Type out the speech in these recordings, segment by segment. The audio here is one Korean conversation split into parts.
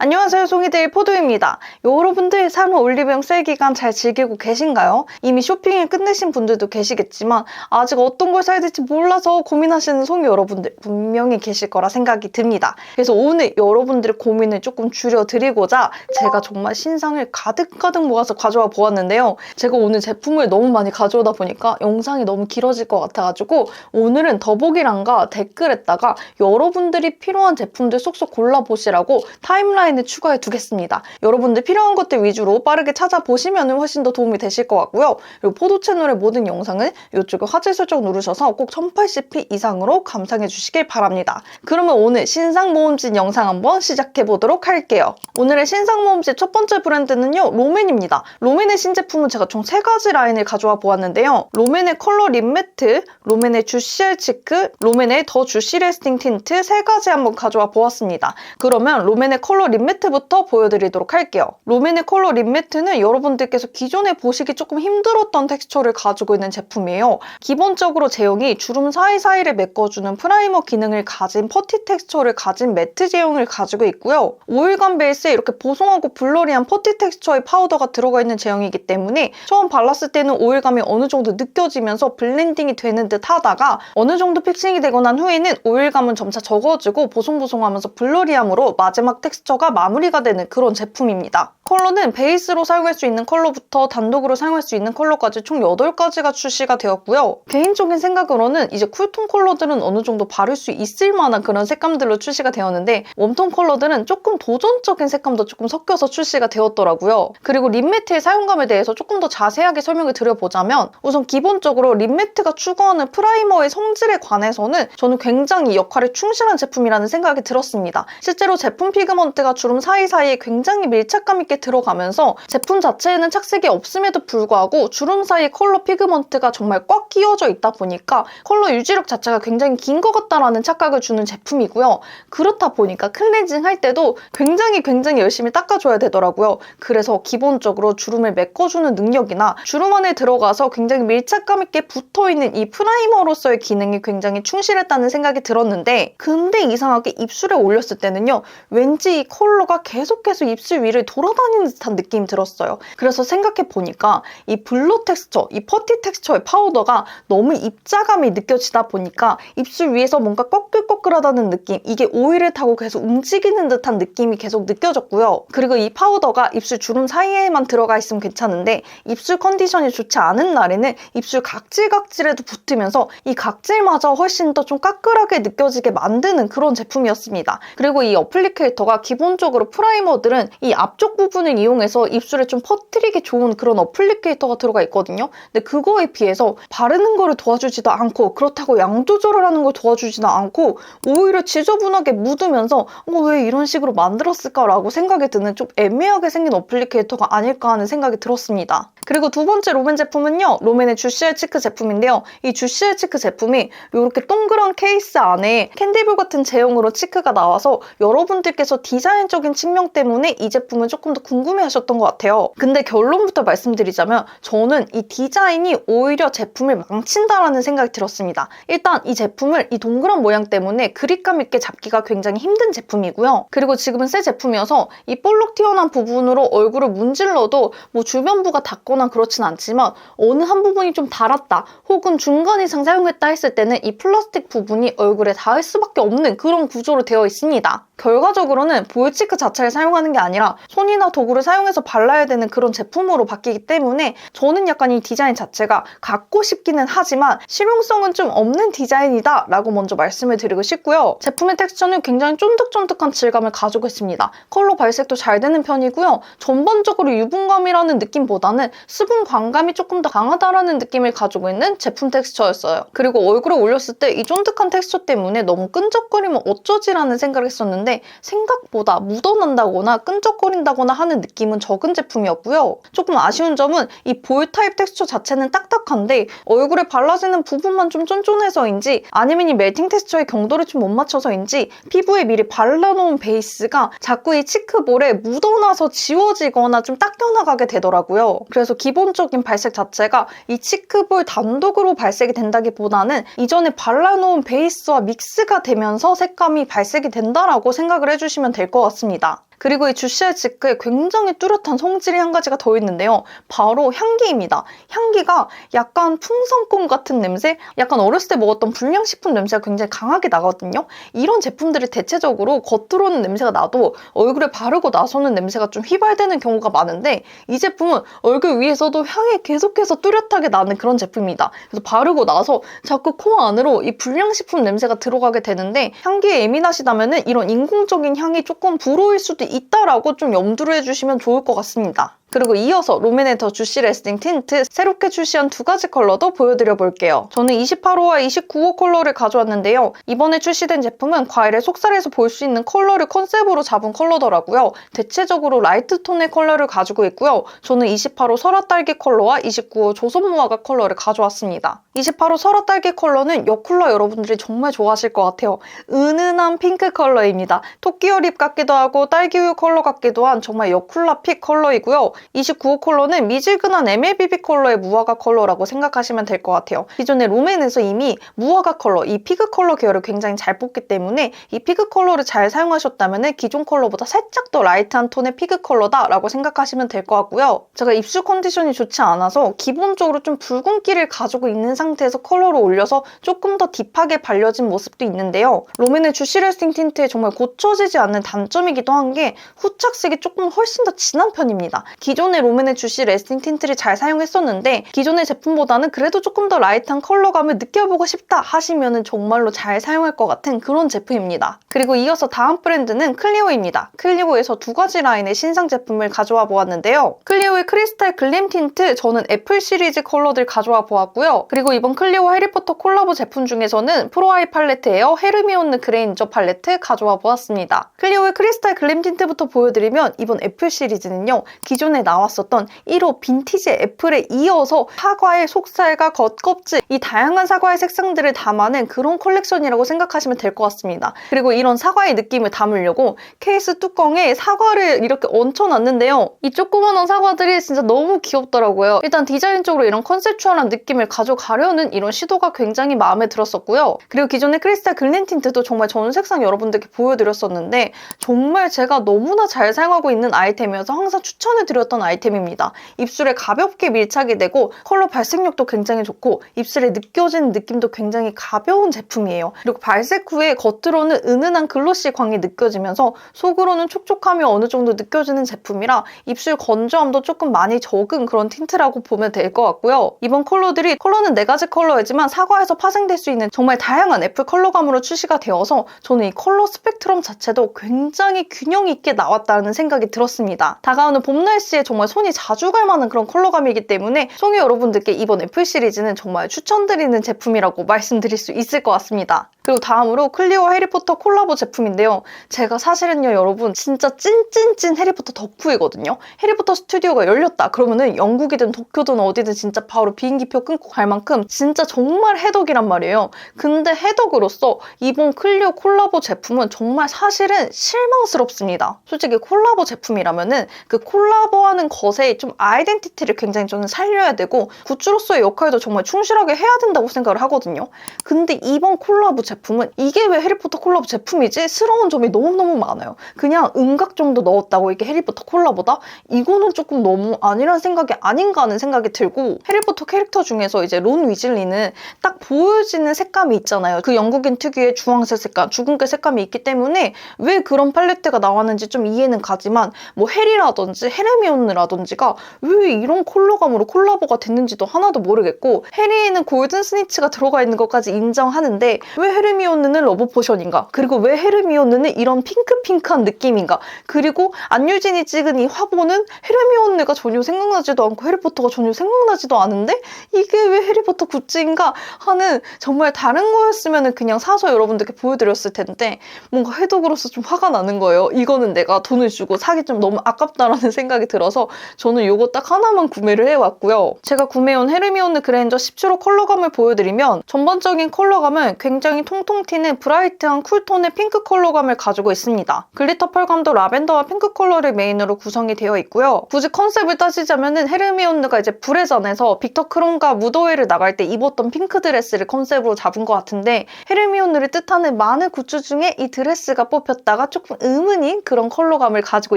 안녕하세요, 송이들 포도입니다. 여러분들 3월 올리브영 세일 기간 잘 즐기고 계신가요? 이미 쇼핑을 끝내신 분들도 계시겠지만 아직 어떤 걸 사야 될지 몰라서 고민하시는 송이 여러분들 분명히 계실 거라 생각이 듭니다. 그래서 오늘 여러분들의 고민을 조금 줄여드리고자 제가 정말 신상을 가득가득 모아서 가져와 보았는데요. 제가 오늘 제품을 너무 많이 가져오다 보니까 영상이 너무 길어질 것 같아가지고 오늘은 더보기란과 댓글에다가 여러분들이 필요한 제품들 쏙쏙 골라보시라고 타임라인을 추가해 두겠습니다. 여러분들 필요한 것들 위주로 빠르게 찾아보시면 훨씬 더 도움이 되실 것 같고요. 그리고 포도 채널의 모든 영상은 이쪽에 화질 설정 누르셔서 꼭 1080p 이상으로 감상해 주시길 바랍니다. 그러면 오늘 신상 모음집 영상 한번 시작해 보도록 할게요. 오늘의 신상 모음집 첫 번째 브랜드는요, 롬앤입니다. 롬앤의 신제품은 제가 총 3가지 라인을 가져와 보았는데요. 롬앤의 컬러 립 매트, 롬앤의 주시엘 치크, 롬앤의 더 주시 레스팅 틴트 3가지 한번 가져와 보았습니다. 그러면 롬앤의 컬러 립 매트부터 보여드리도록 할게요. 롬앤의 컬러 립 매트는 여러분들께서 기존에 보시기 조금 힘들었던 텍스처를 가지고 있는 제품이에요. 기본적으로 제형이 주름 사이사이를 메꿔주는 프라이머 기능을 가진 퍼티 텍스처를 가진 매트 제형을 가지고 있고요. 오일감 베이스에 이렇게 보송하고 블러리한 퍼티 텍스처의 파우더가 들어가 있는 제형이기 때문에 처음 발랐을 때는 오일감이 어느 정도 느껴지면서 블렌딩이 되는 듯 하다가 어느 정도 픽싱이 되고 난 후에는 오일감은 점차 적어지고 보송보송하면서 블러리함으로 마지막 텍스처가 마무리가 되는 그런 제품입니다. 컬러는 베이스로 사용할 수 있는 컬러부터 단독으로 사용할 수 있는 컬러까지 총 8가지가 출시가 되었고요. 개인적인 생각으로는 이제 쿨톤 컬러들은 어느 정도 바를 수 있을 만한 그런 색감들로 출시가 되었는데 웜톤 컬러들은 조금 도전적인 색감도 조금 섞여서 출시가 되었더라고요. 그리고 립 매트의 사용감에 대해서 조금 더 자세하게 설명을 드려보자면 우선 기본적으로 립 매트가 추구하는 프라이머의 성질에 관해서는 저는 굉장히 역할에 충실한 제품이라는 생각이 들었습니다. 실제로 제품 피그먼트가 주름 사이사이에 굉장히 밀착감 있게 들어가면서 제품 자체에는 착색이 없음에도 불구하고 주름 사이 컬러 피그먼트가 정말 꽉 끼워져 있다 보니까 컬러 유지력 자체가 굉장히 긴 것 같다라는 착각을 주는 제품이고요. 그렇다 보니까 클렌징 할 때도 굉장히 열심히 닦아줘야 되더라고요. 그래서 기본적으로 주름을 메꿔주는 능력이나 주름 안에 들어가서 굉장히 밀착감 있게 붙어있는 이 프라이머로서의 기능이 굉장히 충실했다는 생각이 들었는데 근데 이상하게 입술에 올렸을 때는요, 왠지 이 컬러가 계속해서 입술 위를 돌아다니는 듯한 느낌이 들었어요. 그래서 생각해보니까 이 블러 텍스처, 이 퍼티 텍스처의 파우더가 너무 입자감이 느껴지다 보니까 입술 위에서 뭔가 꺼끌꺼끌하다는 느낌, 이게 오일을 타고 계속 움직이는 듯한 느낌이 계속 느껴졌고요. 그리고 이 파우더가 입술 주름 사이에만 들어가 있으면 괜찮은데 입술 컨디션이 좋지 않은 날에는 입술 각질에도 붙으면서 이 각질마저 훨씬 더 좀 까끌하게 느껴지게 만드는 그런 제품이었습니다. 그리고 이 어플리케이터가 기본적으로 프라이머들은 이 앞쪽 부분을 이용해서 입술에 좀 퍼뜨리기 좋은 그런 어플리케이터가 들어가 있거든요. 근데 그거에 비해서 바르는 거를 도와주지도 않고 그렇다고 양 조절을 하는 걸 도와주지도 않고 오히려 지저분하게 묻으면서 왜 이런 식으로 만들었을까라고 생각이 드는 좀 애매하게 생긴 어플리케이터가 아닐까 하는 생각이 들었습니다. 그리고 두 번째 롬앤 제품은요, 롬앤의 주시엘 치크 제품인데요. 이 주시엘 치크 제품이 이렇게 동그란 케이스 안에 캔디볼 같은 제형으로 치크가 나와서 여러분들께서 디자인적인 측면 때문에 이 제품을 조금 더 궁금해하셨던 것 같아요. 근데 결론부터 말씀드리자면 저는 이 디자인이 오히려 제품을 망친다라는 생각이 들었습니다. 일단 이 제품을 이 동그란 모양 때문에 그립감 있게 잡기가 굉장히 힘든 제품이고요. 그리고 지금은 새 제품이어서 이 볼록 튀어나온 부분으로 얼굴을 문질러도 뭐 주변부가 닿거나 그렇진 않지만 어느 한 부분이 좀 닳았다 혹은 중간 이상 사용했다 했을 때는 이 플라스틱 부분이 얼굴에 닿을 수밖에 없는 그런 구조로 되어 있습니다. 결과적으로는 보일치크 자체를 사용하는 게 아니라 손이나 도구를 사용해서 발라야 되는 그런 제품으로 바뀌기 때문에 저는 약간 이 디자인 자체가 갖고 싶기는 하지만 실용성은 좀 없는 디자인이다 라고 먼저 말씀을 드리고 싶고요. 제품의 텍스처는 굉장히 쫀득쫀득한 질감을 가지고 있습니다. 컬러 발색도 잘 되는 편이고요. 전반적으로 유분감이라는 느낌보다는 수분 광감이 조금 더 강하다라는 느낌을 가지고 있는 제품 텍스처였어요. 그리고 얼굴에 올렸을 때 이 쫀득한 텍스처 때문에 너무 끈적거리면 어쩌지라는 생각을 했었는데 생각보다 묻어난다거나 끈적거린다거나 하는 느낌은 적은 제품이었고요. 조금 아쉬운 점은 이 볼 타입 텍스처 자체는 딱딱한데 얼굴에 발라지는 부분만 좀 쫀쫀해서인지 아니면 이 멜팅 텍스처의 경도를 좀 못 맞춰서인지 피부에 미리 발라놓은 베이스가 자꾸 이 치크볼에 묻어나서 지워지거나 좀 닦여나가게 되더라고요. 그래서 기본적인 발색 자체가 이 치크볼 단독으로 발색이 된다기보다는 이전에 발라놓은 베이스와 믹스가 되면서 색감이 발색이 된다라고 생각을 해주시면 될 것 같습니다. 그리고 이 주시할 지크에 굉장히 뚜렷한 성질이 한 가지가 더 있는데요. 바로 향기입니다. 향기가 약간 풍선껌 같은 냄새? 약간 어렸을 때 먹었던 불량식품 냄새가 굉장히 강하게 나거든요. 이런 제품들이 대체적으로 겉으로는 냄새가 나도 얼굴에 바르고 나서는 냄새가 좀 휘발되는 경우가 많은데 이 제품은 얼굴 위에서도 향이 계속해서 뚜렷하게 나는 그런 제품입니다. 그래서 바르고 나서 자꾸 코 안으로 이 불량식품 냄새가 들어가게 되는데 향기에 예민하시다면 이런 인공적인 향이 조금 불호일 수도 있다라고 좀 염두를 해주시면 좋을 것 같습니다. 그리고 이어서 롬앤의 더 주시 레스팅 틴트 새롭게 출시한 두 가지 컬러도 보여드려 볼게요. 저는 28호와 29호 컬러를 가져왔는데요. 이번에 출시된 제품은 과일의 속살에서 볼 수 있는 컬러를 컨셉으로 잡은 컬러더라고요. 대체적으로 라이트 톤의 컬러를 가지고 있고요. 저는 28호 설화딸기 컬러와 29호 조선무화과 컬러를 가져왔습니다. 28호 설화딸기 컬러는 이 컬러 여러분들이 정말 좋아하실 것 같아요. 은은한 핑크 컬러입니다. 토끼어립 같기도 하고 딸기우유 컬러 같기도 한 정말 여쿨라 픽 컬러이고요. 29호 컬러는 미지근한 MLBB 컬러의 무화과 컬러라고 생각하시면 될 것 같아요. 기존의 롬앤에서 이미 무화과 컬러, 이 피그 컬러 계열을 굉장히 잘 뽑기 때문에 이 피그 컬러를 잘 사용하셨다면 기존 컬러보다 살짝 더 라이트한 톤의 피그 컬러다라고 생각하시면 될 것 같고요. 제가 입술 컨디션이 좋지 않아서 기본적으로 좀 붉은기를 가지고 있는 상태에서 컬러를 올려서 조금 더 딥하게 발려진 모습도 있는데요. 롬앤의 주시 레스팅 틴트에 정말 고쳐지지 않는 단점이기도 한 게 후착색이 조금 훨씬 더 진한 편입니다. 기존의 롬앤의 주시 레스팅 틴트를 잘 사용했었는데 기존의 제품보다는 그래도 조금 더 라이트한 컬러감을 느껴보고 싶다 하시면 정말로 잘 사용할 것 같은 그런 제품입니다. 그리고 이어서 다음 브랜드는 클리오입니다. 클리오에서 두 가지 라인의 신상 제품을 가져와 보았는데요. 클리오의 크리스탈 글램 틴트, 저는 애플 시리즈 컬러들 가져와 보았고요. 그리고 이번 클리오와 해리포터 콜라보 제품 중에서는 프로아이 팔레트 에어 헤르미온느 그레인저 팔레트 가져와 보았습니다. 클리오의 크리스탈 글램 틴트부터 보여드리면 이번 애플 시리즈는요. 기존에 나왔었던 1호 빈티지 애플에 이어서 사과의 속살과 겉껍질, 이 다양한 사과의 색상들을 담아낸 그런 컬렉션이라고 생각하시면 될 것 같습니다. 그리고 이런 사과의 느낌을 담으려고 케이스 뚜껑에 사과를 이렇게 얹혀놨는데요. 이 조그마한 사과들이 진짜 너무 귀엽더라고요. 일단 디자인적으로 이런 컨셉추얼한 느낌을 가져가려는 이런 시도가 굉장히 마음에 들었었고요. 그리고 기존의 크리스탈 글램 틴트도 정말 전 색상 여러분들께 보여드렸었는데 정말 제가 너무나 잘 사용하고 있는 아이템이어서 항상 추천을 드렸던 아이템입니다. 입술에 가볍게 밀착이 되고 컬러 발색력도 굉장히 좋고 입술에 느껴지는 느낌도 굉장히 가벼운 제품이에요. 그리고 발색 후에 겉으로는 은은한 글로시 광이 느껴지면서 속으로는 촉촉함이 어느 정도 느껴지는 제품이라 입술 건조함도 조금 많이 적은 그런 틴트라고 보면 될 것 같고요. 이번 컬러들이 컬러는 4가지 컬러이지만 사과에서 파생될 수 있는 정말 다양한 애플 컬러감으로 출시가 되어서 저는 이 컬러 스펙트럼 자체도 굉장히 균형 있게 나왔다는 생각이 들었습니다. 다가오는 봄 날씨에 정말 손이 자주 갈 만한 그런 컬러감이기 때문에 송이 여러분들께 이번 애플 시리즈는 정말 추천드리는 제품이라고 말씀드릴 수 있을 것 같습니다. 그리고 다음으로 클리오와 해리포터 콜라보 제품인데요. 제가 사실은요 여러분 진짜 찐찐찐 해리포터 덕후이거든요. 해리포터 스튜디오가 열렸다 그러면은 영국이든 도쿄든 어디든 진짜 바로 비행기표 끊고 갈 만큼 진짜 정말 해덕이란 말이에요. 근데 해덕으로서 이번 클리오 콜라보 제품은 정말 사실은 실망스럽습니다. 솔직히 콜라보 제품이라면은 그 콜라보하는 것에 좀 아이덴티티를 굉장히 저는 살려야 되고 굿즈로서의 역할도 정말 충실하게 해야 된다고 생각을 하거든요. 근데 이번 콜라보 제품은 이게 왜 해리포터 콜라보 제품이지? 스러운 점이 너무너무 많아요. 그냥 음각 정도 넣었다고 이게 해리포터 콜라보다? 이거는 조금 너무 아니란 생각이 아닌가 하는 생각이 들고 해리포터 캐릭터 중에서 이제 론 위즐리는 딱 보여지는 색감이 있잖아요. 그 영국인 특유의 주황색 색감, 주근깨 색감이 있기 때문에 왜 그런 팔레트가 나왔는지 좀 이해는 가지만 뭐 해리라든지 헤르미온느라든지가 왜 이런 컬러감으로 콜라보가 됐는지도 하나도 모르겠고 해리에는 골든 스니치가 들어가 있는 것까지 인정하는데 왜 헤르미온느는 러브 포션인가? 그리고 왜 헤르미온느는 이런 핑크핑크한 느낌인가? 그리고 안유진이 찍은 이 화보는 헤르미온느가 전혀 생각나지도 않고 해리포터가 전혀 생각나지도 않은데 이게 왜 해리포터 굿즈인가 하는 정말 다른 거였으면 그냥 사서 여러분들께 보여드렸을 텐데 뭔가 해독으로서 좀 화가 나는 거예요. 이거는 내가 돈을 주고 사기 좀 너무 아깝다라는 생각이 들어서 들어서 저는 이거 딱 하나만 구매를 해왔고요. 제가 구매해온 헤르미온느 그레인저 10주로 컬러감을 보여드리면 전반적인 컬러감은 굉장히 통통 튀는 브라이트한 쿨톤의 핑크 컬러감을 가지고 있습니다. 글리터 펄감도 라벤더와 핑크 컬러를 메인으로 구성이 되어 있고요. 굳이 컨셉을 따지자면 헤르미온느가 이제 불의 전에서 빅터 크롬과 무도회를 나갈 때 입었던 핑크 드레스를 컨셉으로 잡은 것 같은데 헤르미온느를 뜻하는 많은 굿즈 중에 이 드레스가 뽑혔다가 조금 의문인 그런 컬러감을 가지고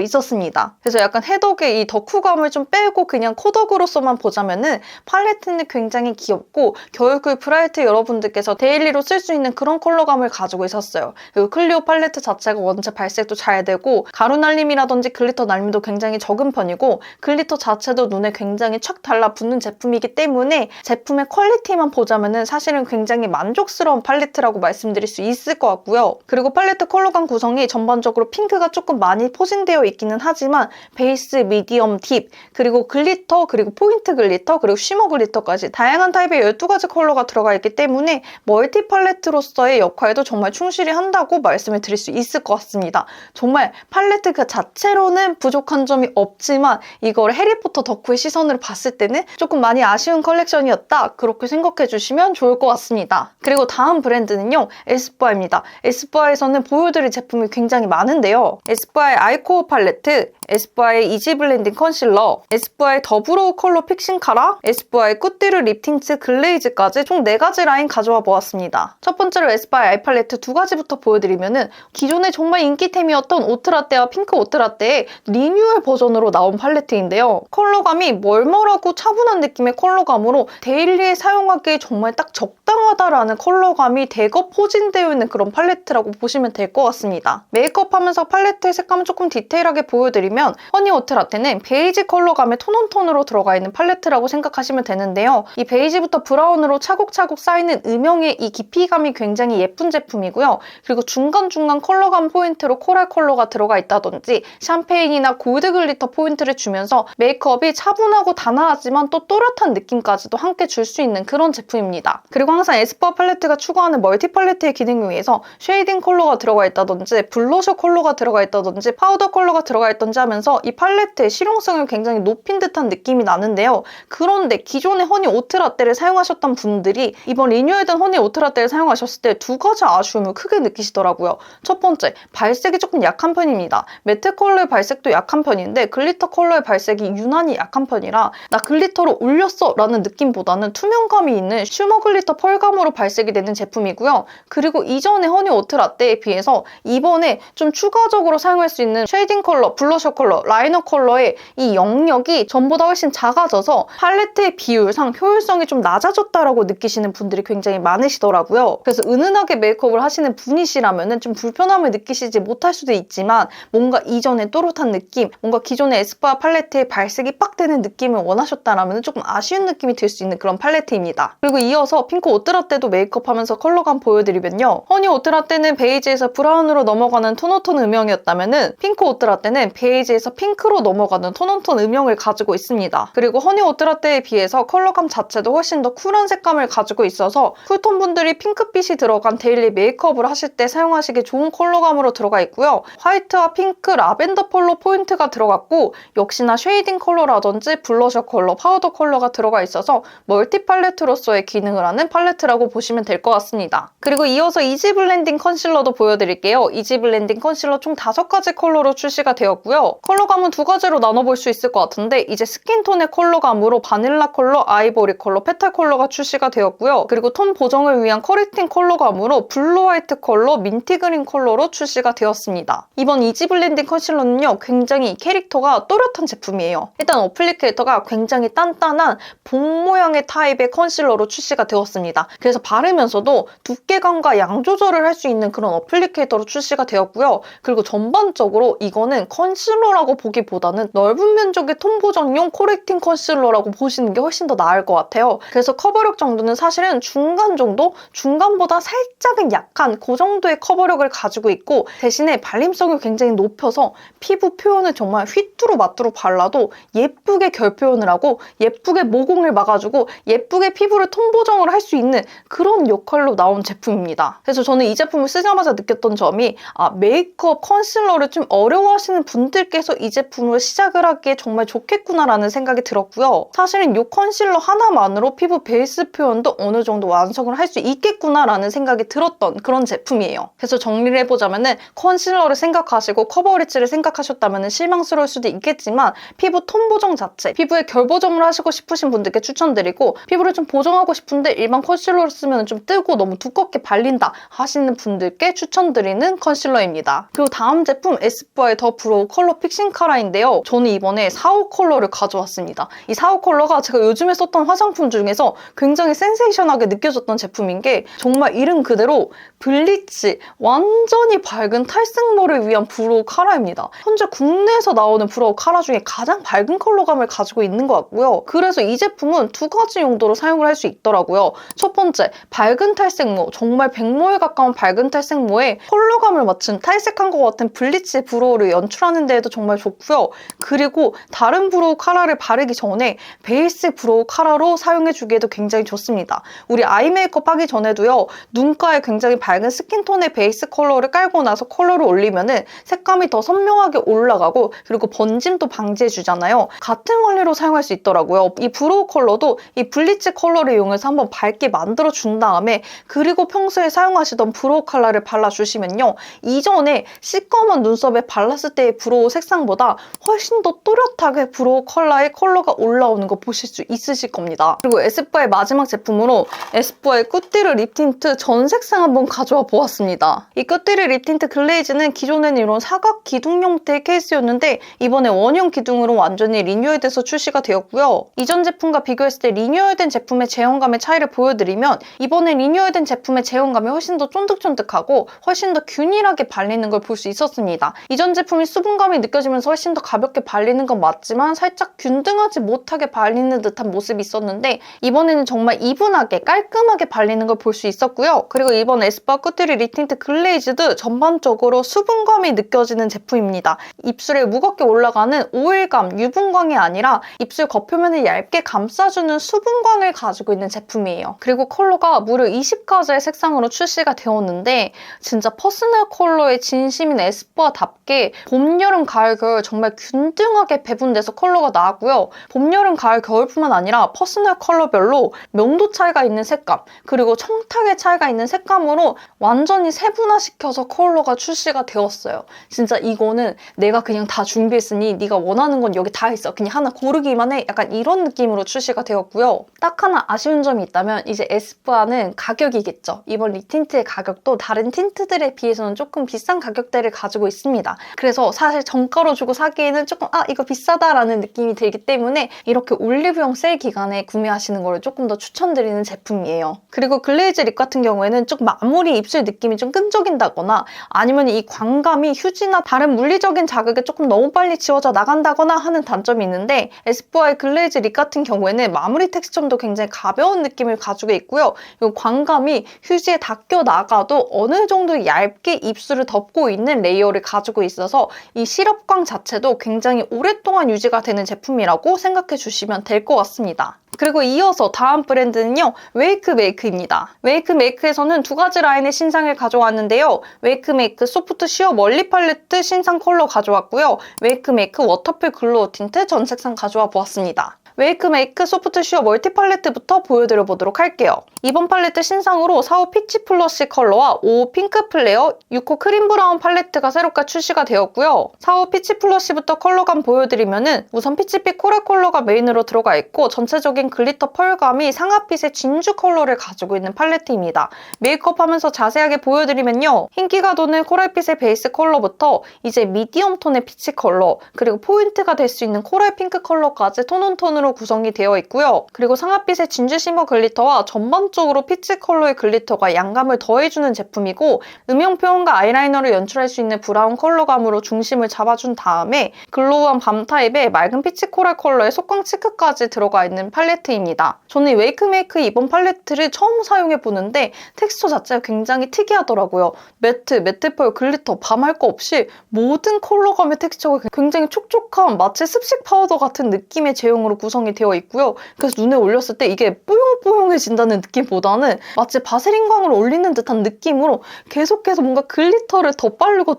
있었습니다. 그래서 약간 해덕의 이 덕후감을 좀 빼고 그냥 코덕으로서만 보자면은 팔레트는 굉장히 귀엽고 겨울쿨 브라이트 여러분들께서 데일리로 쓸 수 있는 그런 컬러감을 가지고 있었어요. 그리고 클리오 팔레트 자체가 원체 발색도 잘 되고 가루 날림이라든지 글리터 날림도 굉장히 적은 편이고 글리터 자체도 눈에 굉장히 촥 달라붙는 제품이기 때문에 제품의 퀄리티만 보자면은 사실은 굉장히 만족스러운 팔레트라고 말씀드릴 수 있을 것 같고요. 그리고 팔레트 컬러감 구성이 전반적으로 핑크가 조금 많이 포진되어 있기는 하지만 베이스, 미디엄, 딥, 그리고 글리터, 그리고 포인트 글리터, 그리고 쉬머 글리터까지 다양한 타입의 12가지 컬러가 들어가 있기 때문에 멀티 팔레트로서의 역할도 정말 충실히 한다고 말씀을 드릴 수 있을 것 같습니다. 정말 팔레트 그 자체로는 부족한 점이 없지만 이걸 해리포터 덕후의 시선으로 봤을 때는 조금 많이 아쉬운 컬렉션이었다, 그렇게 생각해 주시면 좋을 것 같습니다. 그리고 다음 브랜드는요, 에스쁘아입니다. 에스쁘아에서는 보여드릴 제품이 굉장히 많은데요. 에스쁘아의 아이코어 팔레트, 에스쁘아의 이지 블렌딩 컨실러, 에스쁘아의 더브로우 컬러 픽싱 카라, 에스쁘아의 꾸띠르 립 틴트 글레이즈까지 총 4가지 라인 가져와 보았습니다. 첫 번째로 에스쁘아의 아이 팔레트 2가지부터 보여드리면은 기존에 정말 인기템이었던 오트라떼와 핑크 오트라떼의 리뉴얼 버전으로 나온 팔레트인데요. 컬러감이 멀멀하고 차분한 느낌의 컬러감으로 데일리에 사용하기에 정말 딱 적당하다라는 컬러감이 대거 포진되어 있는 그런 팔레트라고 보시면 될 것 같습니다. 메이크업하면서 팔레트의 색감을 조금 디테일하게 보여드리면 허니 오트라떼는 베이지 컬러감의 톤온톤으로 들어가 있는 팔레트라고 생각하시면 되는데요. 이 베이지부터 브라운으로 차곡차곡 쌓이는 음영의 이 깊이감이 굉장히 예쁜 제품이고요. 그리고 중간중간 컬러감 포인트로 코랄 컬러가 들어가 있다든지 샴페인이나 골드 글리터 포인트를 주면서 메이크업이 차분하고 단아하지만 또 또렷한 느낌까지도 함께 줄 수 있는 그런 제품입니다. 그리고 항상 에스쁘아 팔레트가 추구하는 멀티 팔레트의 기능을 위해서 쉐이딩 컬러가 들어가 있다든지 블러셔 컬러가 들어가 있다든지 파우더 컬러가 들어가 있던지 하면서 이 팔레트의 실용성을 굉장히 높인 듯한 느낌이 나는데요. 그런데 기존의 허니 오트라떼를 사용하셨던 분들이 이번 리뉴얼된 허니 오트라떼를 사용하셨을 때 2가지 아쉬움을 크게 느끼시더라고요. 첫 번째, 발색이 조금 약한 편입니다. 매트 컬러의 발색도 약한 편인데 글리터 컬러의 발색이 유난히 약한 편이라 나 글리터로 올렸어 라는 느낌보다는 투명감이 있는 슈머 글리터 펄감으로 발색이 되는 제품이고요. 그리고 이전의 허니 오트라떼에 비해서 이번에 좀 추가적으로 사용할 수 있는 쉐이딩 컬러, 블러셔 컬러, 라이너 컬러의 이 영역이 전보다 훨씬 작아져서 팔레트의 비율상 효율성이 좀 낮아졌다라고 느끼시는 분들이 굉장히 많으시더라고요. 그래서 은은하게 메이크업을 하시는 분이시라면 좀 불편함을 느끼시지 못할 수도 있지만 뭔가 이전의 또렷한 느낌, 뭔가 기존의 에스쁘아 팔레트의 발색이 빡 되는 느낌을 원하셨다면 조금 아쉬운 느낌이 들 수 있는 그런 팔레트입니다. 그리고 이어서 핑크 오트라떼도 메이크업하면서 컬러감 보여드리면요. 허니 오트라떼는 베이지에서 브라운으로 넘어가는 톤온톤 음영이었다면 핑크 오트라떼는 베이지에서 핑크로 넘어가는 톤온톤 음영을 가지고 있습니다. 그리고 허니 오트라떼에 비해서 컬러감 자체도 훨씬 더 쿨한 색감을 가지고 있어서 쿨톤 분들이 핑크빛이 들어간 데일리 메이크업을 하실 때 사용하시기 좋은 컬러감으로 들어가 있고요. 화이트와 핑크, 라벤더 컬러 포인트가 들어갔고 역시나 쉐이딩 컬러라든지 블러셔 컬러, 파우더 컬러가 들어가 있어서 멀티 팔레트로서의 기능을 하는 팔레트라고 보시면 될 것 같습니다. 그리고 이어서 이지 블렌딩 컨실러도 보여드릴게요. 이지 블렌딩 컨실러 총 5가지 컬러로 출시가 되었고요. 컬러감은 2가지로 나눠볼 수 있을 것 같은데 이제 스킨톤의 컬러감으로 바닐라 컬러, 아이보리 컬러, 페탈 컬러가 출시가 되었고요. 그리고 톤 보정을 위한 커렉팅 컬러감으로 블루 화이트 컬러, 민티 그린 컬러로 출시가 되었습니다. 이번 이지 블렌딩 컨실러는요, 굉장히 캐릭터가 또렷한 제품이에요. 일단 어플리케이터가 굉장히 단단한 본 모양의 타입의 컨실러로 출시가 되었습니다. 그래서 바르면서도 두께감과 양 조절을 할 수 있는 그런 어플리케이터로 출시가 되었고요. 그리고 전반적으로 이거는 컨실러라고 보기보다는 넓은 면적의 톤 보정용 코렉팅 컨실러라고 보시는 게 훨씬 더 나을 것 같아요. 그래서 커버력 정도는 사실은 중간 정도? 중간보다 살짝은 약한 그 정도의 커버력을 가지고 있고 대신에 발림성을 굉장히 높여서 피부 표현을 정말 휘뚜루마뚜루 발라도 예쁘게 결 표현을 하고 예쁘게 모공을 막아주고 예쁘게 피부를 톤 보정을 할 수 있는 그런 역할로 나온 제품입니다. 그래서 저는 이 제품을 쓰자마자 느꼈던 점이 메이크업 컨실러를 좀 어려워하시는 분들께서 이 제품을 시작을 하기에 정말 좋겠구나라는 생각이 들었고요. 사실은 이 컨실러 하나만으로 피부 베이스 표현도 어느 정도 완성을 할 수 있겠구나라는 생각이 들었던 그런 제품이에요. 그래서 정리를 해보자면은 컨실러를 생각하시고 커버리지를 생각하셨다면 실망스러울 수도 있겠지만 피부 톤 보정 자체, 피부에 결 보정을 하시고 싶으신 분들께 추천드리고 피부를 좀 보정하고 싶은데 일반 컨실러를 쓰면 좀 뜨고 너무 두껍게 발린다 하시는 분들께 추천드리는 컨실러입니다. 그리고 다음 제품 에스쁘아의 더 브로우 컬러 픽싱 카라인데요. 저는 이번에 4호 컬러를 가져왔습니다. 이 4호 컬러가 제가 요즘에 썼던 화장품 중에서 굉장히 센세이션하게 느껴졌던 제품인 게 정말 이름 그대로 블리치, 완전히 밝은 탈색모를 위한 브로우 카라입니다. 현재 국내에서 나오는 브로우 카라 중에 가장 밝은 컬러감을 가지고 있는 것 같고요. 그래서 이 제품은 두 가지 용도로 사용을 할 수 있더라고요. 첫 번째, 밝은 탈색모, 정말 백모에 가까운 밝은 탈색모에 컬러감을 맞춘 탈색한 것 같은 블리치 브로우를 연출하는 데에도 정말 좋고요. 그리고 다른 브로우 카라를 바르기 전에 베이스 브로우 카라로 사용해주기에도 굉장히 좋습니다. 우리 아이 메이크업 하기 전에도요. 눈가에 굉장히 밝은 스킨톤의 베이스 컬러를 깔고 나서 컬러를 올리면은 색감이 더 선명하게 올라가고 그리고 번짐도 방지해주잖아요. 같은 원리로 사용할 수 있더라고요. 이 브로우 컬러도 이 블리치 컬러를 이용해서 한번 밝게 만들어준 다음에 그리고 평소에 사용하시던 브로우 컬러를 발라주시면요. 이전에 시꺼먼 눈썹에 발랐을 때의 브로우 색상보다 훨씬 더 또렷하게 브로우 컬러의 컬러가 올라오는 거 보실 수 있으실 겁니다. 그리고 에스쁘아의 마지막 제품으로 에스쁘아의 꾸띠르 립 틴트 전 색상 한번 가져와 보았습니다. 이 꾸띠르 립 틴트 글레이즈는 기존에는 이런 사각 기둥 형태의 케이스였는데 이번에 원형 기둥으로 완전히 리뉴얼돼서 출시가 되었고요. 이전 제품과 비교했을 때 리뉴얼된 제품의 제형감의 차이를 보여드리면 이번에 리뉴얼된 제품의 제형감이 훨씬 더 쫀득쫀득하고 훨씬 더 균일하게 발리는 걸 볼 수 있었습니다. 이전 제품이 수분감이 느껴지면서 훨씬 더 가볍게 발리는 건 맞지만 살짝 균등하지 못하게 발리는 듯한 모습이 있었는데 이번에는 정말 이분하게 깔끔하게 발리는 걸 볼 수 있었고요. 그리고 이번 에스쁘아 꾸띠르 립 틴트 글레이즈도 전반적으로 수분감이 느껴지는 제품입니다. 입술에 무겁게 올라가는 오일감, 유분광이 아니라 입술 겉표면을 얇게 감싸주는 수분광을 가지고 있는 제품이에요. 그리고 컬러가 무려 20가지의 색상으로 출시가 되었는데 진짜 퍼스널 컬러의 진심인 에스쁘아답게 봄, 여름, 가을, 겨울 정말 균등하게 배분돼서 컬러가 나왔고요. 봄, 여름, 가을, 겨울뿐만 아니라 퍼스널 컬러별로 명도 차이가 있는 색감 그리고 청탁의 차이가 있는 색감으로 완전히 세분화시켜서 컬러가 출시가 되었어요. 진짜 이거는 내가 그냥 다 준비했으니 네가 원하는 건 여기 다 있어. 그냥 하나 고르기만 해. 약간 이런 느낌으로 출시가 되었고요. 딱 하나 아쉬운 점이 있다면 이제 에스쁘아는 가격이겠죠. 이번 립 틴트의 가격도 다른 틴트들에 비해서는 조금 비싼 가격대를 가지고 있습니다. 그래서 사실 정가로 주고 사기에는 조금 이거 비싸다라는 느낌이 들기 때문에 이렇게 올리브영 세일 기간에 구매하시는 걸 조금 더 추천드리는 제품이에요. 그리고 글레이즈 립 같은 경우에는 조금 아무리 입술 느낌이 좀 끈적인다거나 아니면 이 광감이 휴지나 다른 물리적인 자극에 조금 너무 빨리 지워져 나간다거나 하는 단점이 있는데 에스쁘아의 글레이즈 립 같은 경우에는 마무리 텍스처도 굉장히 가벼운 느낌을 가지고 있고요. 이 광감이 휴지에 닦여 나가도 어느 정도 얇게 입술을 덮고 있는 레이어를 가지고 있어서 이 시럽광 자체도 굉장히 오랫동안 유지가 되는 제품이라고 생각해 주시면 될 것 같습니다. 그리고 이어서 다음 브랜드는요. 웨이크메이크입니다. 웨이크메이크에서는 두 가지 라인의 신상을 가져왔는데요. 웨이크메이크 소프트 쉬어 멀리 팔레트 신상 컬러 가져왔고요. 웨이크메이크 워터풀 글로우 틴트 전 색상 가져와 보았습니다. 웨이크메이크 소프트 쉬어 멀티 팔레트부터 보여드려 보도록 할게요. 이번 팔레트 신상으로 4호 피치 플러시 컬러와 5호 핑크 플레어, 6호 크림 브라운 팔레트가 새롭게 출시가 되었고요. 4호 피치 플러시부터 컬러감 보여드리면은 우선 피치빛 코랄 컬러가 메인으로 들어가 있고 전체적인 글리터 펄감이 상아빛의 진주 컬러를 가지고 있는 팔레트입니다. 메이크업하면서 자세하게 보여드리면요. 흰기가 도는 코랄빛의 베이스 컬러부터 이제 미디엄 톤의 피치 컬러, 그리고 포인트가 될 수 있는 코랄 핑크 컬러까지 톤온톤으로 구성이 되어 있고요. 그리고 상아빛의 진주 시머 글리터와 전반적으로 피치 컬러의 글리터가 양감을 더해주는 제품이고 음영 표현과 아이라이너를 연출할 수 있는 브라운 컬러감으로 중심을 잡아준 다음에 글로우한 밤 타입의 맑은 피치 코랄 컬러의 속광 치크까지 들어가 있는 팔레트 팔레트입니다. 저는 이 웨이크메이크의 이번 팔레트를 처음 사용해보는데 텍스처 자체가 굉장히 특이하더라고요. 매트, 매트펄, 글리터, 밤할 거 없이 모든 컬러감의 텍스처가 굉장히 촉촉한 마치 습식 파우더 같은 느낌의 제형으로 구성이 되어 있고요. 그래서 눈에 올렸을 때 이게 뽀용뽀용해진다는 느낌보다는 마치 바세린광을 올리는 듯한 느낌으로 계속해서 뭔가 글리터를 더 바르고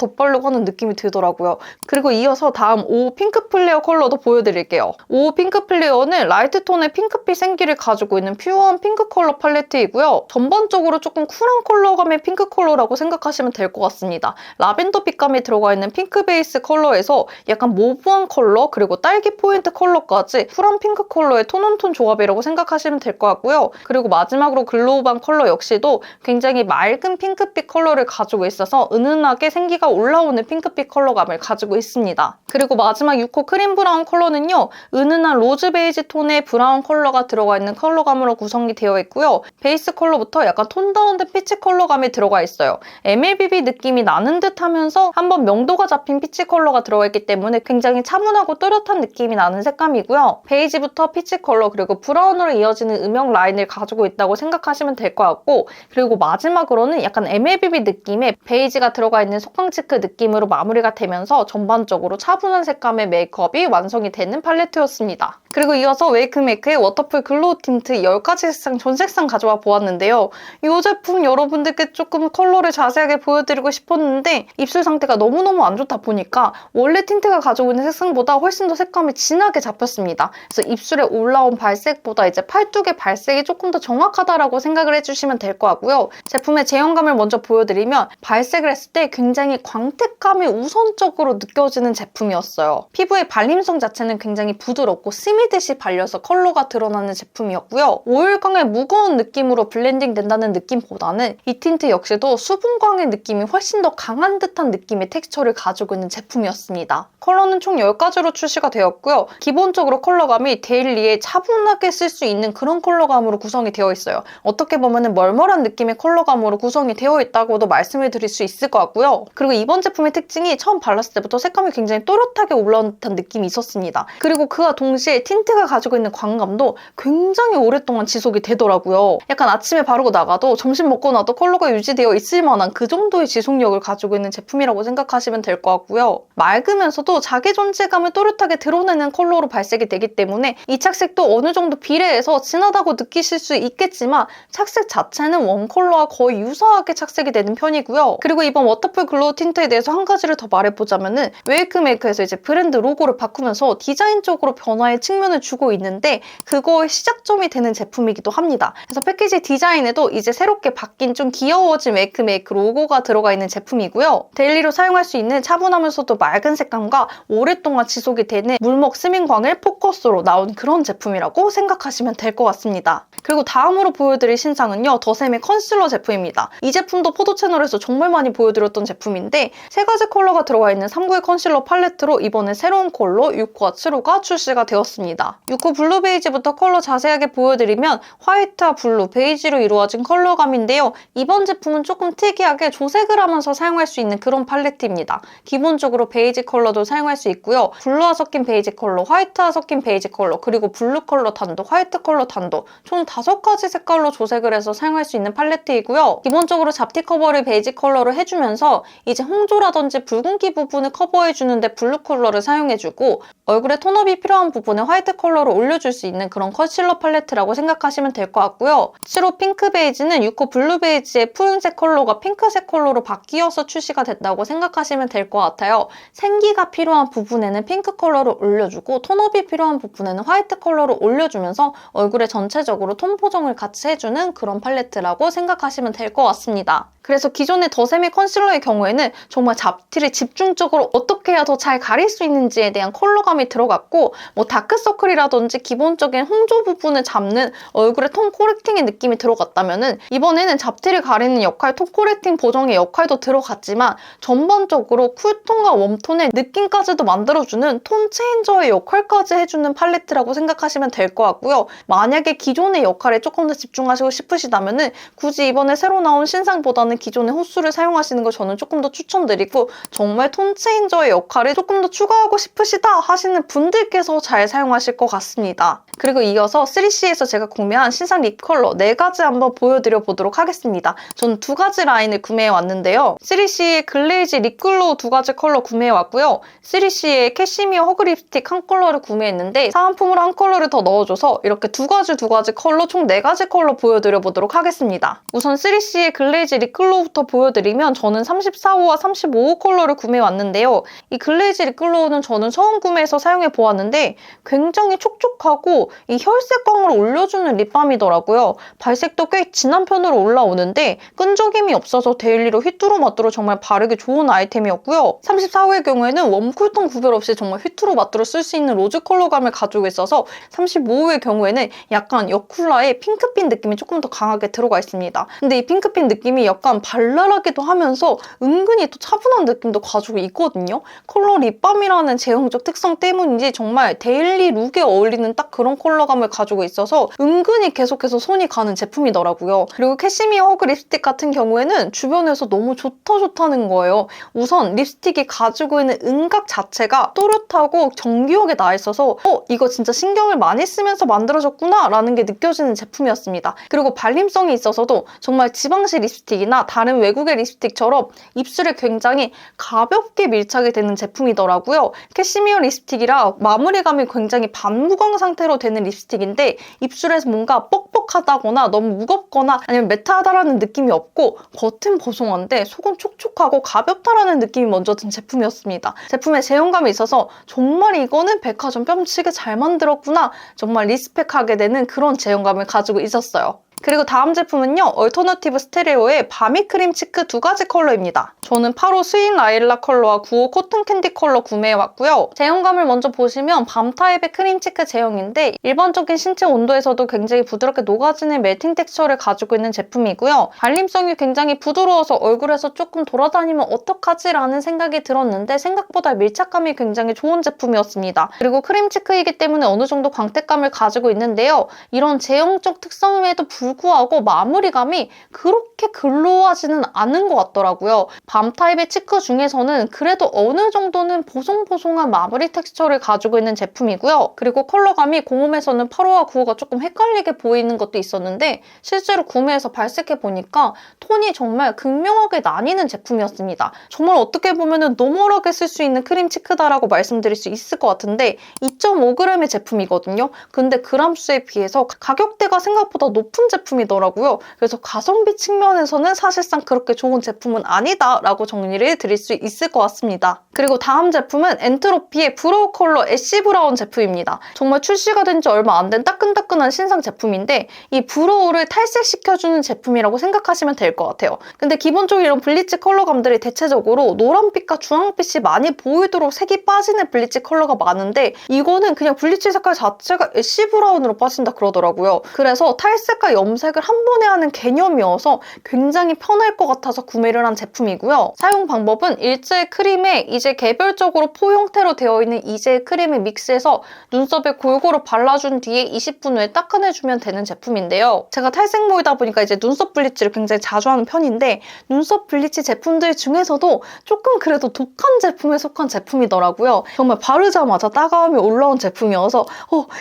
하는 느낌이 들더라고요. 그리고 이어서 다음 5 핑크 플레어 컬러도 보여드릴게요. 5 핑크 플레어는 라이트 톤의 핑크빛 생기를 가지고 있는 퓨어한 핑크 컬러 팔레트이고요. 전반적으로 조금 쿨한 컬러감의 핑크 컬러라고 생각하시면 될 것 같습니다. 라벤더 빛감이 들어가 있는 핑크 베이스 컬러에서 약간 모브한 컬러 그리고 딸기 포인트 컬러까지 쿨한 핑크 컬러의 톤온톤 조합이라고 생각하시면 될 것 같고요. 그리고 마지막으로 글로우반 컬러 역시도 굉장히 맑은 핑크빛 컬러를 가지고 있어서 은은하게 생기가 올라오는 핑크빛 컬러감을 가지고 있습니다. 그리고 마지막 6호 크림 브라운 컬러는요. 은은한 로즈 베이지 톤의 브라운 컬러가 들어가 있는 컬러감으로 구성이 되어 있고요. 베이스 컬러부터 약간 톤 다운된 피치 컬러감이 들어가 있어요. MLBB 느낌이 나는 듯 하면서 한번 명도가 잡힌 피치 컬러가 들어가 있기 때문에 굉장히 차분하고 또렷한 느낌이 나는 색감이고요. 베이지부터 피치 컬러 그리고 브라운으로 이어지는 음영 라인을 가지고 있다고 생각하시면 될 것 같고 그리고 마지막으로는 약간 MLBB 느낌의 베이지가 들어가 있는 속광치크 느낌으로 마무리가 되면서 전반적으로 차분한 색감의 메이크업이 완성이 되는 팔레트였습니다. 그리고 이어서 웨이크메이크의 워터풀 글로우 틴트 10가지 색상 전 색상 가져와 보았는데요. 이 제품 여러분들께 조금 컬러를 자세하게 보여드리고 싶었는데 입술 상태가 너무너무 안 좋다 보니까 원래 틴트가 가지고 있는 색상보다 훨씬 더 색감이 진하게 잡혔습니다. 그래서 입술에 올라온 발색보다 이제 팔뚝의 발색이 조금 더 정확하다라고 생각을 해주시면 될 것 같고요. 제품의 제형감을 먼저 보여드리면 발색을 했을 때 굉장히 광택감이 우선적으로 느껴지는 제품이었어요. 피부의 발림성 자체는 굉장히 부드럽고 스미듯이 발려서 컬러가 드러나는 제품이었고요. 오일광의 무거운 느낌으로 블렌딩 된다는 느낌보다는 이 틴트 역시도 수분광의 느낌이 훨씬 더 강한 듯한 느낌의 텍스처를 가지고 있는 제품이었습니다. 컬러는 총 10가지로 출시가 되었고요. 기본적으로 컬러감이 데일리에 차분하게 쓸 수 있는 그런 컬러감으로 구성이 되어 있어요. 어떻게 보면 멀멀한 느낌의 컬러감으로 구성이 되어 있다고도 말씀을 드릴 수 있을 것 같고요. 그리고 이번 제품의 특징이 처음 발랐을 때부터 색감이 굉장히 또렷하게 올라온 듯한 느낌이 있었습니다. 그리고 그와 동시에 틴트가 가지고 있는 광감도 굉장히 오랫동안 지속이 되더라고요. 약간 아침에 바르고 나가도 점심 먹고 나도 컬러가 유지되어 있을 만한 그 정도의 지속력을 가지고 있는 제품이라고 생각하시면 될 것 같고요. 맑으면서도 자기 존재감을 또렷하게 드러내는 컬러로 발색이 되기 때문에 이 착색도 어느 정도 비례해서 진하다고 느끼실 수 있겠지만 착색 자체는 원 컬러와 거의 유사하게 착색이 되는 편이고요. 그리고 이번 워터풀 글로우 틴트에 대해서 한 가지를 더 말해보자면은 웨이크메이크에서 이제 브랜드 로고를 바꾸면서 디자인적으로 변화의 측면을 주고 있는데 그거의 시작점이 되는 제품이기도 합니다. 그래서 패키지 디자인에도 이제 새롭게 바뀐 좀 귀여워진 웨이크메이크 로고가 들어가 있는 제품이고요. 데일리로 사용할 수 있는 차분하면서도 맑은 색감과 오랫동안 지속이 되는 물먹 스민광을 포커스로 나온 그런 제품이라고 생각하시면 될 것 같습니다. 그리고 다음으로 보여드릴 신상은요. 더샘의 컨실러 제품입니다. 이 제품도 포도 채널에서 정말 많이 보여드렸던 제품인데 3가지 컬러가 들어가 있는 3구의 컨실러 팔레트로 이번에 새로운 컬러 6호와 7호가 출시가 되었습니다. 6호 블루 베이지부터 컬러 자세하게 보여드리면 화이트와 블루, 베이지로 이루어진 컬러감인데요. 이번 제품은 조금 특이하게 조색을 하면서 사용할 수 있는 그런 팔레트입니다. 기본적으로 베이지 컬러도 사용할 수 있고요. 블루와 섞인 베이지 컬러, 화이트와 섞인 베이지 컬러, 그리고 블루 컬러 단독, 화이트 컬러 단독 총 5가지 색깔로 조색을 해서 사용할 수 있는 팔레트이고요. 기본적으로 잡티 커버를 베이지 컬러로 해주면서 이제 홍조라든지 붉은기 부분을 커버해주는데 블루 컬러를 사용해주고 얼굴에 톤업이 필요한 부분에 화이트 컬러를 올려줄 수 있는 그런 컨실러 팔레트라고 생각하시면 될 것 같고요. 7호 핑크 베이지는 6호 블루 베이지의 푸른색 컬러가 핑크색 컬러로 바뀌어서 출시가 됐다고 생각하시면 될 것 같아요. 생기가 필요한 부분에는 핑크 컬러를 올려주고 톤업이 필요한 부분에는 화이트 컬러를 올려주면서 얼굴에 전체적으로 톤 보정을 같이 해주는 그런 팔레트라고 생각하시면 될 것 같습니다. 그래서 기존의 더샘의 컨실러의 경우에는 정말 잡티를 집중적으로 어떻게 해야 더 잘 가릴 수 있는지에 대한 컬러감이 들어갔고 뭐 다크서클이라든지 기본적인 홍조 부분을 잡는 얼굴에 톤 코렉팅의 느낌이 들어갔다면은 이번에는 잡티를 가리는 역할, 톤 코렉팅 보정의 역할도 들어갔지만 전반적으로 쿨톤과 웜톤의 느낌까지도 만들어주는 톤 체인저의 역할까지 해주는 팔레트라고 생각하시면 될 것 같고요. 만약에 기존의 역할에 조금 더 집중하시고 싶으시다면은 굳이 이번에 새로 나온 신상보다는 기존의 호수를 사용하시는 걸 저는 조금 더 추천드리고, 정말 톤 체인저의 역할을 조금 더 추가하고 싶으시다 하시는 분들께서 잘 사용하실 것 같습니다. 그리고 이어서 3CE에서 제가 구매한 신상 립 컬러 4가지 한번 보여드려 보도록 하겠습니다. 저는 2가지 라인을 구매해 왔는데요. 3CE의 글레이즈 립글로우 2가지 컬러 구매해 왔고요. 3CE의 캐시미어 허그 립스틱 한 컬러를 구매했는데 사은품으로 한 컬러를 더 넣어줘서 이렇게 2가지 컬러 총 4가지 컬러 보여드려 보도록 하겠습니다. 우선 3CE의 글레이즈 립글로우부터 보여드리면 저는 34호와 35호 컬러를 구매해 왔는데요. 이 글레이즈 립글로우는 저는 처음 구매해서 사용해 보았는데 굉장히 촉촉하고 이 혈색광을 올려주는 립밤이더라고요. 발색도 꽤 진한 편으로 올라오는데 끈적임이 없어서 데일리로 휘뚜루마뚜루 정말 바르기 좋은 아이템이었고요. 34호의 경우에는 웜쿨톤 구별 없이 정말 휘뚜루마뚜루 쓸 수 있는 로즈 컬러감을 가지고 있어서 35호의 경우에는 약간 여쿨라의 핑크빛 느낌이 조금 더 강하게 들어가 있습니다. 근데 이 핑크빛 느낌이 약간 발랄하기도 하면서 은근히 또 차분한 느낌도 가지고 있거든요. 컬러 립밤이라는 제형적 특성 때문인지 정말 데일리 룩에 어울리는 딱 그런 컬러감을 가지고 있어서 은근히 계속해서 손이 가는 제품이더라고요. 그리고 캐시미어 허그 립스틱 같은 경우에는 주변에서 너무 좋다는 거예요. 우선 립스틱이 가지고 있는 음각 자체가 또렷하고 정교하게 나와 있어서 이거 진짜 신경을 많이 쓰면서 만들어졌구나 라는 게 느껴지는 제품이었습니다. 그리고 발림성이 있어서도 정말 지방시 립스틱이나 다른 외국의 립스틱처럼 입술에 굉장히 가볍게 밀착이 되는 제품이더라고요. 캐시미어 립스틱이라 마무리감이 굉장히 반무광 상태로 되는 립스틱인데 입술에서 뭔가 뻑뻑하다거나 너무 무겁거나 아니면 매트하다라는 느낌이 없고 겉은 보송한데 속은 촉촉하고 가볍다라는 느낌이 먼저 든 제품이었습니다. 제품에 제형감이 있어서 정말 이거는 백화점 뺨치게 잘 만들었구나, 정말 리스펙하게 되는 그런 제형감을 가지고 있었어요. 그리고 다음 제품은요, 얼터너티브 스테레오의 바미크림 치크 2가지 컬러입니다. 저는 8호 스윗 라일락 컬러와 9호 코튼 캔디 컬러 구매해왔고요. 제형감을 먼저 보시면 밤 타입의 크림 치크 제형인데 일반적인 신체 온도에서도 굉장히 부드럽게 녹아지는 멜팅 텍스처를 가지고 있는 제품이고요. 발림성이 굉장히 부드러워서 얼굴에서 조금 돌아다니면 어떡하지? 라는 생각이 들었는데 생각보다 밀착감이 굉장히 좋은 제품이었습니다. 그리고 크림 치크이기 때문에 어느 정도 광택감을 가지고 있는데요. 이런 제형적 특성에도 불구하고 마무리감이 그렇게 글로우하지는 않은 것 같더라고요. 밤 타입의 치크 중에서는 그래도 어느 정도는 보송보송한 마무리 텍스처를 가지고 있는 제품이고요. 그리고 컬러감이 공홈에서는 8호와 9호가 조금 헷갈리게 보이는 것도 있었는데 실제로 구매해서 발색해보니까 톤이 정말 극명하게 나뉘는 제품이었습니다. 정말 어떻게 보면 노멀하게 쓸 수 있는 크림 치크다라고 말씀드릴 수 있을 것 같은데 2.5g의 제품이거든요. 근데 그람수에 비해서 가격대가 생각보다 높은 제품이더라고요. 그래서 가성비 측면에서는 사실상 그렇게 좋은 제품은 아니다라고 정리를 드릴 수 있을 것 같습니다. 그리고 다음 제품은 엔트로피의 브로우 컬러 애쉬 브라운 제품입니다. 정말 출시가 된 지 얼마 안 된 따끈따끈한 신상 제품인데 이 브로우를 탈색시켜주는 제품이라고 생각하시면 될 것 같아요. 근데 기본적으로 이런 블리치 컬러감들이 대체적으로 노란빛과 주황빛이 많이 보이도록 색이 빠지는 블리치 컬러가 많은데 이거는 그냥 블리치 색깔 자체가 애쉬 브라운으로 빠진다 그러더라고요. 그래서 탈색과 염색을 한 번에 하는 개념이어서 굉장히 편할 것 같아서 구매를 한 제품이고요. 사용 방법은 일제 크림에 이제 개별적으로 포 형태로 되어 있는 이제 크림을 믹스해서 눈썹에 골고루 발라준 뒤에 20분 후에 닦아내주면 되는 제품인데요. 제가 탈색모이다 보니까 이제 눈썹 블리치를 굉장히 자주 하는 편인데 눈썹 블리치 제품들 중에서도 조금 그래도 독한 제품에 속한 제품이더라고요. 정말 바르자마자 따가움이 올라온 제품이어서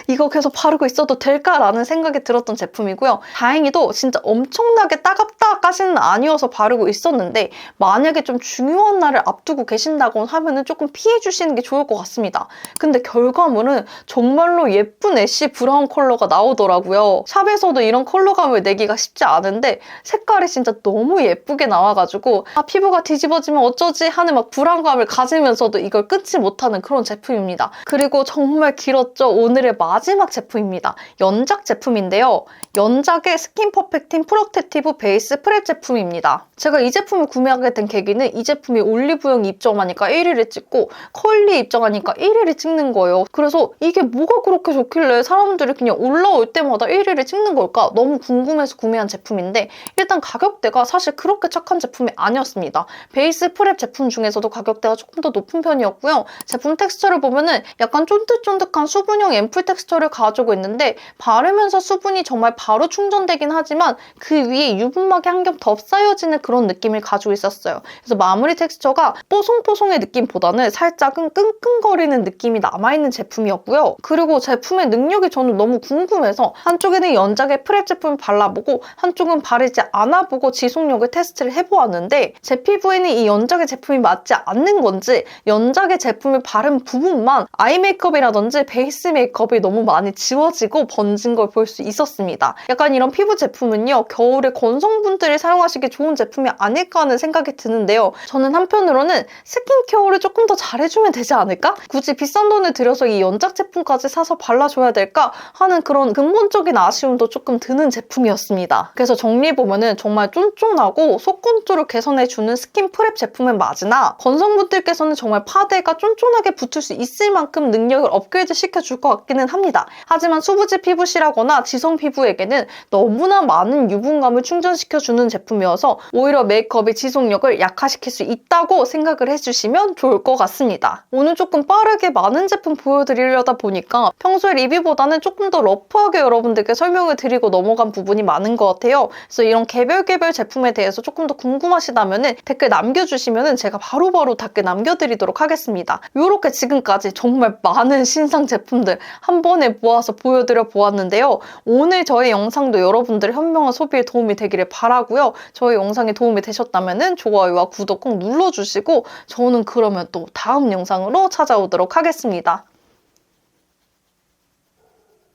이거 계속 바르고 있어도 될까라는 생각이 들었던 제품이고요. 다행히도 진짜 엄청나게 따갑다까지는 아니어서 바르고 있었는데 만약에 좀 중요한 날을 앞두고 계신다고 하면은 조금 피해주시는 게 좋을 것 같습니다. 근데 결과물은 정말로 예쁜 애쉬 브라운 컬러가 나오더라고요. 샵에서도 이런 컬러감을 내기가 쉽지 않은데 색깔이 진짜 너무 예쁘게 나와가지고 피부가 뒤집어지면 어쩌지 하는 막 불안감을 가지면서도 이걸 끊지 못하는 그런 제품입니다. 그리고 정말 길었죠. 오늘의 마지막 제품입니다. 연작 제품인데요. 연작의 게 스킨 퍼펙팅 프로텍티브 베이스 프랩 제품입니다. 제가 이 제품을 구매하게 된 계기는 이 제품이 올리브영 입점하니까 1위를 찍고 컬리 입점하니까 1위를 찍는 거예요. 그래서 이게 뭐가 그렇게 좋길래 사람들이 그냥 올라올 때마다 1위를 찍는 걸까? 너무 궁금해서 구매한 제품인데 일단 가격대가 사실 그렇게 착한 제품이 아니었습니다. 베이스 프랩 제품 중에서도 가격대가 조금 더 높은 편이었고요. 제품 텍스처를 보면은 약간 쫀득쫀득한 수분형 앰플 텍스처를 가지고 있는데 바르면서 수분이 정말 바로 충전되긴 하지만 그 위에 유분막이 한 겹 더 쌓여지는 그런 느낌을 가지고 있었어요. 그래서 마무리 텍스처가 뽀송뽀송의 느낌보다는 살짝은 끙끙거리는 느낌이 남아있는 제품이었고요. 그리고 제품의 능력이 저는 너무 궁금해서 한쪽에는 연작의 프랩 제품을 발라보고 한쪽은 바르지 않아보고 지속력을 테스트를 해보았는데 제 피부에는 이 연작의 제품이 맞지 않는 건지 연작의 제품을 바른 부분만 아이 메이크업이라든지 베이스 메이크업이 너무 많이 지워지고 번진 걸 볼 수 있었습니다. 약간 이런 피부 제품은요, 겨울에 건성분들이 사용하시기 좋은 제품이 아닐까 하는 생각이 드는데요. 저는 한편으로는 스킨케어를 조금 더 잘해주면 되지 않을까? 굳이 비싼 돈을 들여서 이 연작 제품까지 사서 발라줘야 될까 하는 그런 근본적인 아쉬움도 조금 드는 제품이었습니다. 그래서 정리해보면은 정말 쫀쫀하고 속건조를 개선해주는 스킨 프랩 제품은 맞으나 건성분들께서는 정말 파데가 쫀쫀하게 붙을 수 있을 만큼 능력을 업그레이드 시켜줄 것 같기는 합니다. 하지만 수부지 피부시라거나 지성 피부에게는 너무나 많은 유분감을 충전시켜주는 제품이어서 오히려 메이크업의 지속력을 약화시킬 수 있다고 생각을 해주시면 좋을 것 같습니다. 오늘 조금 빠르게 많은 제품 보여드리려다 보니까 평소에 리뷰보다는 조금 더 러프하게 여러분들께 설명을 드리고 넘어간 부분이 많은 것 같아요. 그래서 이런 개별 제품에 대해서 조금 더 궁금하시다면 댓글 남겨주시면 제가 바로바로 댓글 남겨드리도록 하겠습니다. 이렇게 지금까지 정말 많은 신상 제품들 한 번에 모아서 보여드려 보았는데요. 오늘 저의 영상도 여러분들의 현명한 소비에 도움이 되기를 바라고요. 저의 영상이 도움이 되셨다면 좋아요와 구독 꼭 눌러주시고 저는 그러면 또 다음 영상으로 찾아오도록 하겠습니다.